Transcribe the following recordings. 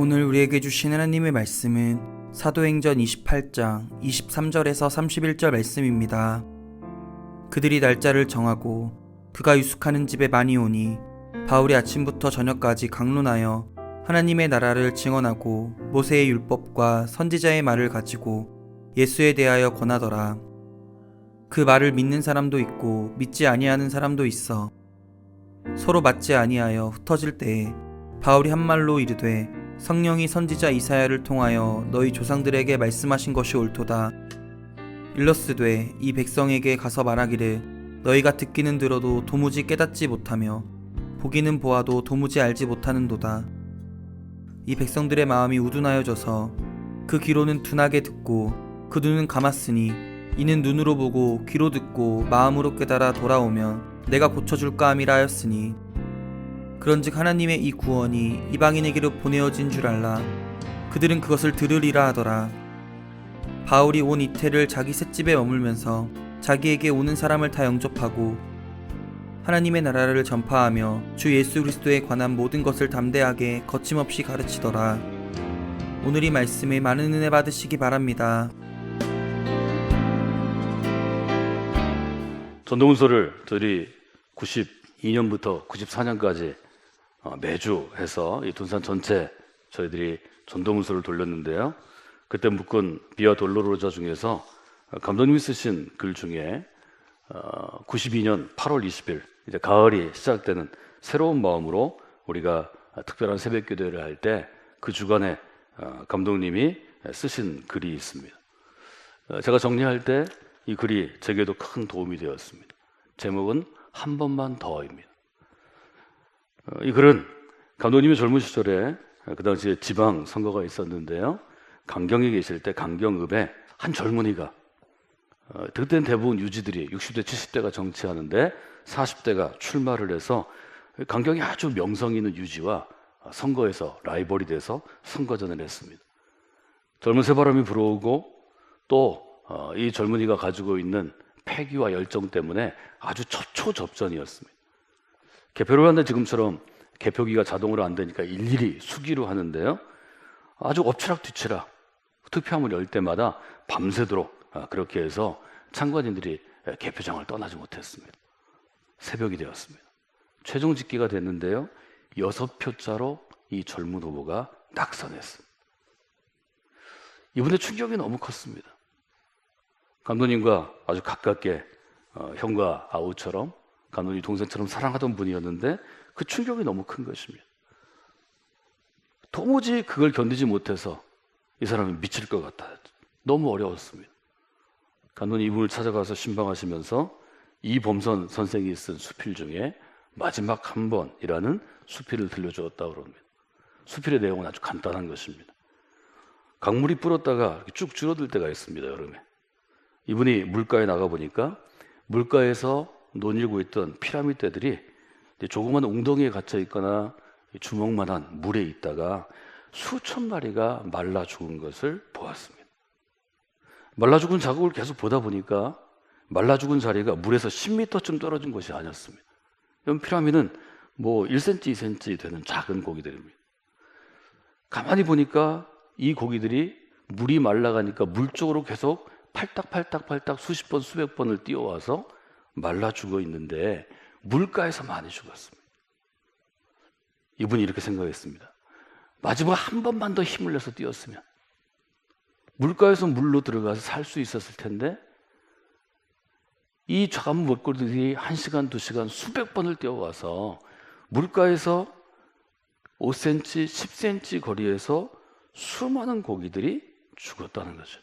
오늘 우리에게 주신 하나님의 말씀은 사도행전 28장 23절에서 31절 말씀입니다. 그들이 날짜를 정하고 그가 유숙하는 집에 많이 오니 바울이 아침부터 저녁까지 강론하여 하나님의 나라를 증언하고 모세의 율법과 선지자의 말을 가지고 예수에 대하여 권하더라. 그 말을 믿는 사람도 있고 믿지 아니하는 사람도 있어 서로 맞지 아니하여 흩어질 때에 바울이 한 말로 이르되 성령이 선지자 이사야를 통하여 너희 조상들에게 말씀하신 것이 옳도다. 일러스되 이 백성에게 가서 말하기를 너희가 듣기는 들어도 도무지 깨닫지 못하며 보기는 보아도 도무지 알지 못하는도다. 이 백성들의 마음이 우둔하여져서 그 귀로는 둔하게 듣고 그 눈은 감았으니 이는 눈으로 보고 귀로 듣고 마음으로 깨달아 돌아오면 내가 고쳐줄까 함이라 하였으니 그런즉 하나님의 이 구원이 이방인에게로 보내어진 줄 알라. 그들은 그것을 들으리라 하더라. 바울이 온 이태를 자기 셋집에 머물면서 자기에게 오는 사람을 다 영접하고 하나님의 나라를 전파하며 주 예수 그리스도에 관한 모든 것을 담대하게 거침없이 가르치더라. 오늘 이 말씀에 많은 은혜 받으시기 바랍니다. 전도문서를 저희 92년부터 94년까지 매주 해서 이 둔산 전체 저희들이 전도문서를 돌렸는데요. 그때 묶은 비아 돌로로자 중에서 감독님이 쓰신 글 중에 92년 8월 20일 이제 가을이 시작되는 새로운 마음으로 우리가 특별한 새벽 기도회를 할 때 그 주간에 감독님이 쓰신 글이 있습니다. 제가 정리할 때 이 글이 제게도 큰 도움이 되었습니다. 제목은 한 번만 더입니다. 이 글은 감독님이 젊은 시절에 그 당시에 지방 선거가 있었는데요. 강경에 계실 때 강경읍에 한 젊은이가 그때는 대부분 유지들이 60대 70대가 정치하는데 40대가 출마를 해서 강경이 아주 명성 있는 유지와 선거에서 라이벌이 돼서 선거전을 했습니다. 젊은 새바람이 불어오고 또 이 젊은이가 가지고 있는 패기와 열정 때문에 아주 첩초접전이었습니다. 개표를 하는데 지금처럼 개표기가 자동으로 안 되니까 일일이 수기로 하는데요. 아주 엎치락뒤치락 투표함을 열 때마다 밤새도록 그렇게 해서 참관인들이 개표장을 떠나지 못했습니다. 새벽이 되었습니다. 최종 집계가 됐는데요. 6표 차로 이 젊은 후보가 낙선했습니다. 이분의 충격이 너무 컸습니다. 감독님과 아주 가깝게 형과 아우처럼 감독님 동생처럼 사랑하던 분이었는데 그 충격이 너무 큰 것입니다. 도무지 그걸 견디지 못해서 이 사람이 미칠 것 같아요. 너무 어려웠습니다. 감독님 이분을 찾아가서 신방하시면서 이범선 선생이 쓴 수필 중에 마지막 한 번이라는 수필을 들려주었다고 합니다. 수필의 내용은 아주 간단한 것입니다. 강물이 불었다가 쭉 줄어들 때가 있습니다. 여름에 이분이 물가에 나가보니까 물가에서 논일고 있던 피라미드들이 조그만 웅덩이에 갇혀 있거나 주먹만한 물에 있다가 수천 마리가 말라 죽은 것을 보았습니다. 말라 죽은 자국을 계속 보다 보니까 말라 죽은 자리가 물에서 10m쯤 떨어진 것이 아니었습니다. 이런 피라미드는 뭐 1cm, 2cm 되는 작은 고기들입니다. 가만히 보니까 이 고기들이 물이 말라가니까 물 쪽으로 계속 팔딱팔딱 수십 번, 수백 번을 뛰어와서 말라 죽어 있는데 물가에서 많이 죽었습니다. 이분이 이렇게 생각했습니다. 마지막 한 번만 더 힘을 내서 뛰었으면 물가에서 물로 들어가서 살 수 있었을 텐데 이 작은 먹거리들이 1시간, 2시간 수백 번을 뛰어와서 물가에서 5cm, 10cm 거리에서 수많은 고기들이 죽었다는 거죠.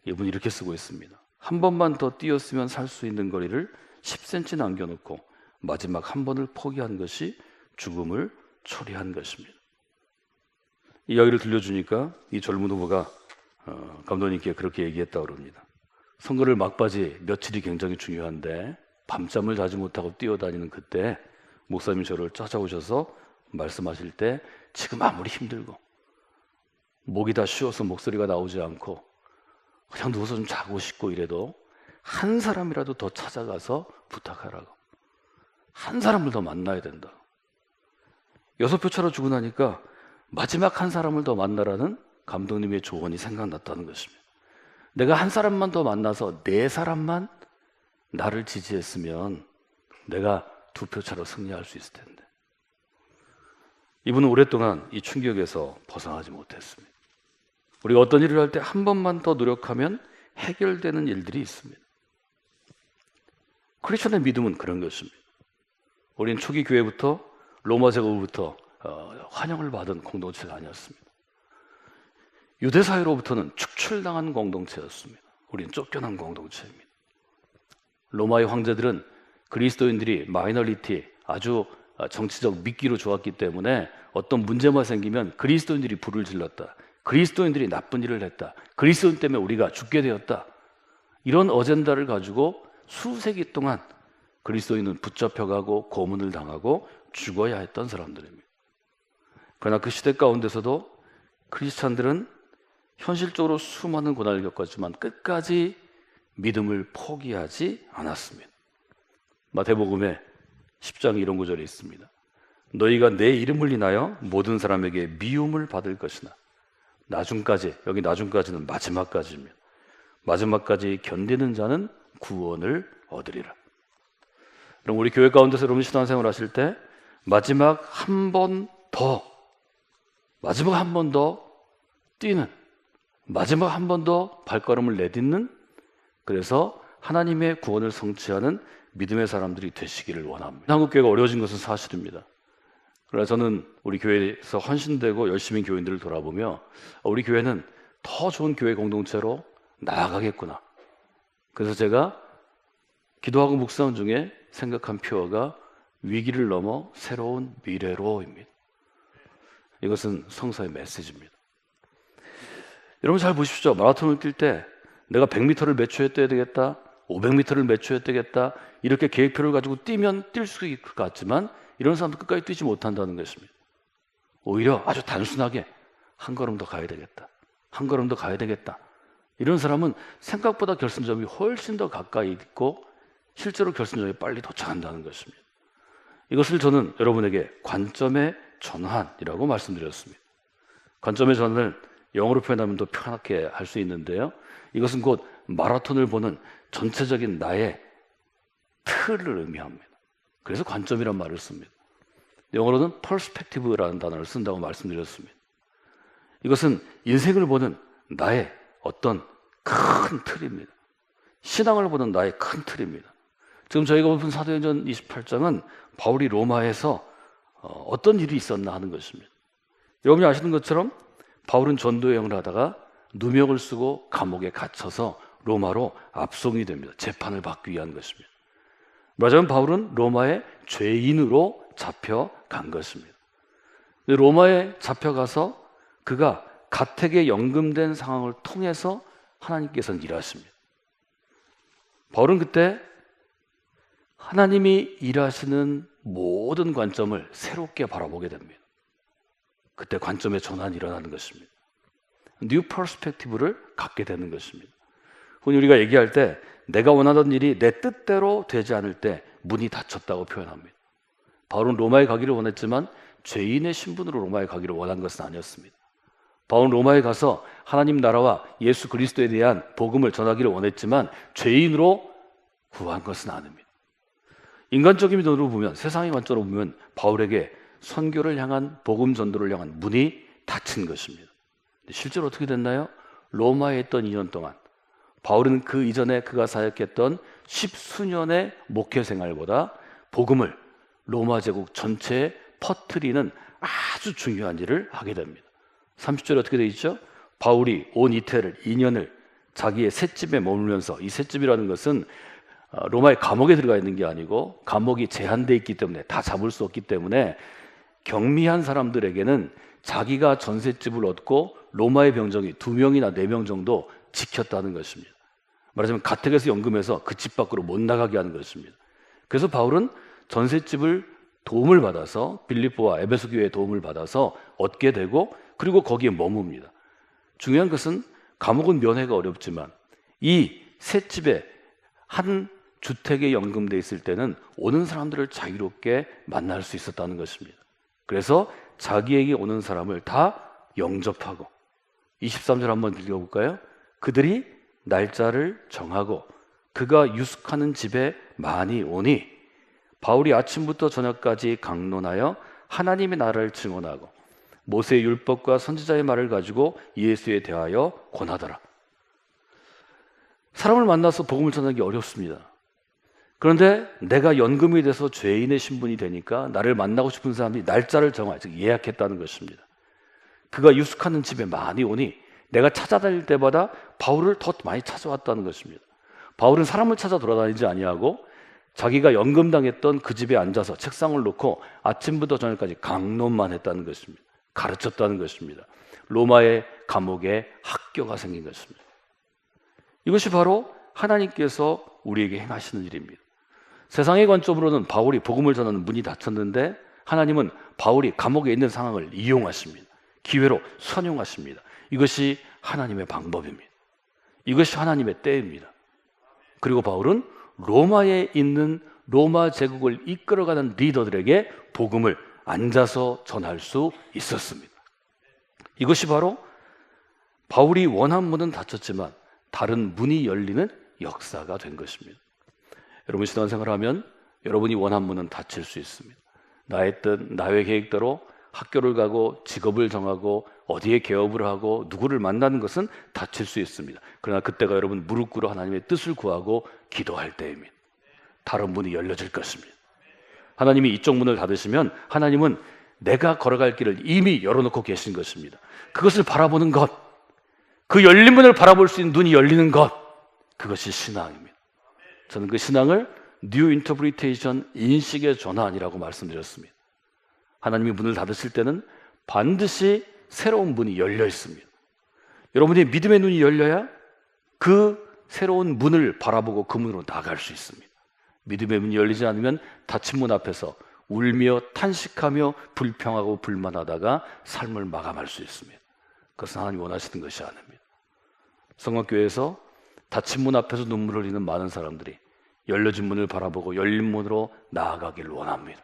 이분이 이렇게 쓰고 있습니다. 한 번만 더 뛰었으면 살 수 있는 거리를 10cm 남겨놓고 마지막 한 번을 포기한 것이 죽음을 초래한 것입니다. 이 이야기를 들려주니까 이 젊은 후보가 감독님께 그렇게 얘기했다고 합니다. 선거를 막바지 며칠이 굉장히 중요한데 밤잠을 자지 못하고 뛰어다니는 그때 목사님이 저를 찾아오셔서 말씀하실 때 지금 아무리 힘들고 목이 다 쉬어서 목소리가 나오지 않고 그냥 누워서 좀 자고 싶고 이래도 한 사람이라도 더 찾아가서 부탁하라고. 한 사람을 더 만나야 된다. 6표 차로 주고 나니까 마지막 한 사람을 더 만나라는 감독님의 조언이 생각났다는 것입니다. 내가 한 사람만 더 만나서 네 사람만 나를 지지했으면 내가 2표 차로 승리할 수 있을 텐데. 이분은 오랫동안 이 충격에서 벗어나지 못했습니다. 우리가 어떤 일을 할 때 한 번만 더 노력하면 해결되는 일들이 있습니다. 크리스천의 믿음은 그런 것입니다. 우리는 초기 교회부터 로마 제국부터 환영을 받은 공동체가 아니었습니다. 유대 사회로부터는 축출당한 공동체였습니다. 우리는 쫓겨난 공동체입니다. 로마의 황제들은 그리스도인들이 마이너리티, 아주 정치적 미끼로 좋았기 때문에 어떤 문제만 생기면 그리스도인들이 불을 질렀다. 그리스도인들이 나쁜 일을 했다. 그리스도인 때문에 우리가 죽게 되었다. 이런 어젠다를 가지고 수세기 동안 그리스도인은 붙잡혀가고 고문을 당하고 죽어야 했던 사람들입니다. 그러나 그 시대 가운데서도 크리스찬들은 현실적으로 수많은 고난을 겪었지만 끝까지 믿음을 포기하지 않았습니다. 마태복음에 10장에 이런 구절이 있습니다. 너희가 내 이름을 인하여 모든 사람에게 미움을 받을 것이나 나중까지, 여기 나중까지는 마지막까지입니다. 마지막까지 견디는 자는 구원을 얻으리라. 그럼 우리 교회 가운데서 여러분 신앙생활 하실 때 마지막 한 번 더 뛰는, 마지막 한 번 더 발걸음을 내딛는, 그래서 하나님의 구원을 성취하는 믿음의 사람들이 되시기를 원합니다. 한국교회가 어려워진 것은 사실입니다. 그러나 저는 우리 교회에서 헌신되고 열심히 교인들을 돌아보며 우리 교회는 더 좋은 교회 공동체로 나아가겠구나. 그래서 제가 기도하고 묵상 중에 생각한 표어가 위기를 넘어 새로운 미래로입니다. 이것은 성서의 메시지입니다. 여러분 잘 보십시오. 마라톤을 뛸 때 내가 100m를 몇 초에 뛰어야 되겠다, 500m를 몇 초에 뛰겠다, 이렇게 계획표를 가지고 뛰면 뛸 수 있을 것 같지만 이런 사람도 끝까지 뛰지 못한다는 것입니다. 오히려 아주 단순하게 한 걸음 더 가야 되겠다, 한 걸음 더 가야 되겠다. 이런 사람은 생각보다 결승점이 훨씬 더 가까이 있고 실제로 결승점에 빨리 도착한다는 것입니다. 이것을 저는 여러분에게 관점의 전환이라고 말씀드렸습니다. 관점의 전환을 영어로 표현하면 더 편하게 할 수 있는데요. 이것은 곧 마라톤을 보는 전체적인 나의 틀을 의미합니다. 그래서 관점이란 말을 씁니다. 영어로는 perspective라는 단어를 쓴다고 말씀드렸습니다. 이것은 인생을 보는 나의 어떤 큰 틀입니다. 신앙을 보는 나의 큰 틀입니다. 지금 저희가 본 사도행전 28장은 바울이 로마에서 어떤 일이 있었나 하는 것입니다. 여러분이 아시는 것처럼 바울은 전도 여행을 하다가 누명을 쓰고 감옥에 갇혀서 로마로 압송이 됩니다. 재판을 받기 위한 것입니다. 말하자면 바울은 로마의 죄인으로 잡혀간 것입니다. 로마에 잡혀가서 그가 가택에 연금된 상황을 통해서 하나님께서는 일하십니다. 바울은 그때 하나님이 일하시는 모든 관점을 새롭게 바라보게 됩니다. 그때 관점의 전환이 일어나는 것입니다. 뉴 퍼스펙티브를 갖게 되는 것입니다. 흔히 우리가 얘기할 때 내가 원하던 일이 내 뜻대로 되지 않을 때 문이 닫혔다고 표현합니다. 바울은 로마에 가기를 원했지만 죄인의 신분으로 로마에 가기를 원한 것은 아니었습니다. 바울은 로마에 가서 하나님 나라와 예수 그리스도에 대한 복음을 전하기를 원했지만 죄인으로 구한 것은 아닙니다. 인간적인 면으로 보면, 세상의 관점으로 보면 바울에게 선교를 향한, 복음 전도를 향한 문이 닫힌 것입니다. 실제로 어떻게 됐나요? 로마에 있던 2년 동안 바울은 그 이전에 그가 사역했던 10수년의 목회 생활보다 복음을 로마 제국 전체에 퍼뜨리는 아주 중요한 일을 하게 됩니다. 30절에 어떻게 되어 있죠? 바울이 온 이태를 2년을 자기의 셋집에 머물면서, 이 셋집이라는 것은 로마의 감옥에 들어가 있는 게 아니고 감옥이 제한되어 있기 때문에 다 잡을 수 없기 때문에 경미한 사람들에게는 자기가 전셋집을 얻고 로마의 병정이 2명이나 4명 정도 지켰다는 것입니다. 말하자면 가택에서 연금해서 그 집 밖으로 못 나가게 하는 것입니다. 그래서 바울은 전셋집을 도움을 받아서 빌립보와 에베소 교회의 도움을 받아서 얻게 되고 그리고 거기에 머뭅니다. 중요한 것은 감옥은 면회가 어렵지만 이 셋집에 한 주택에 연금돼 있을 때는 오는 사람들을 자유롭게 만날 수 있었다는 것입니다. 그래서 자기에게 오는 사람을 다 영접하고 23절 한번 읽어볼까요? 그들이 날짜를 정하고 그가 유숙하는 집에 많이 오니 바울이 아침부터 저녁까지 강론하여 하나님의 나라를 증언하고 모세의 율법과 선지자의 말을 가지고 예수에 대하여 권하더라. 사람을 만나서 복음을 전하기 어렵습니다. 그런데 내가 연금이 돼서 죄인의 신분이 되니까 나를 만나고 싶은 사람들이 날짜를 정하, 즉 예약했다는 것입니다. 그가 유숙하는 집에 많이 오니 내가 찾아다닐 때마다 바울을 더 많이 찾아왔다는 것입니다. 바울은 사람을 찾아 돌아다니지 아니하고 자기가 연금당했던 그 집에 앉아서 책상을 놓고 아침부터 저녁까지 강론만 했다는 것입니다. 가르쳤다는 것입니다. 로마의 감옥에 학교가 생긴 것입니다. 이것이 바로 하나님께서 우리에게 행하시는 일입니다. 세상의 관점으로는 바울이 복음을 전하는 문이 닫혔는데 하나님은 바울이 감옥에 있는 상황을 이용하십니다. 기회로 선용하십니다. 이것이 하나님의 방법입니다. 이것이 하나님의 때입니다. 그리고 바울은 로마에 있는 로마 제국을 이끌어가는 리더들에게 복음을 앉아서 전할 수 있었습니다. 이것이 바로 바울이 원한 문은 닫혔지만 다른 문이 열리는 역사가 된 것입니다. 여러분 신앙생활하면 여러분이 원한 문은 닫힐 수 있습니다. 나의 뜻, 나의 계획대로 학교를 가고 직업을 정하고 어디에 개업을 하고 누구를 만나는 것은 닫힐 수 있습니다. 그러나 그때가 여러분 무릎 꿇어 하나님의 뜻을 구하고 기도할 때입니다. 다른 문이 열려질 것입니다. 하나님이 이쪽 문을 닫으시면 하나님은 내가 걸어갈 길을 이미 열어놓고 계신 것입니다. 그것을 바라보는 것, 그 열린 문을 바라볼 수 있는 눈이 열리는 것, 그것이 신앙입니다. 저는 그 신앙을 뉴 인터프리테이션, 인식의 전환이라고 말씀드렸습니다. 하나님이 문을 닫으실 때는 반드시 새로운 문이 열려 있습니다. 여러분의 믿음의 눈이 열려야 그 새로운 문을 바라보고 그 문으로 나갈 수 있습니다. 믿음의 문이 열리지 않으면 닫힌 문 앞에서 울며 탄식하며 불평하고 불만하다가 삶을 마감할 수 있습니다. 그것은 하나님이 원하시는 것이 아닙니다. 성곽교회에서 닫힌 문 앞에서 눈물을 흘리는 많은 사람들이 열려진 문을 바라보고 열린 문으로 나아가길 원합니다.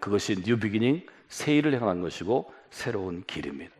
그것이 뉴 비기닝, 새 일을 향한 것이고 새로운 길입니다.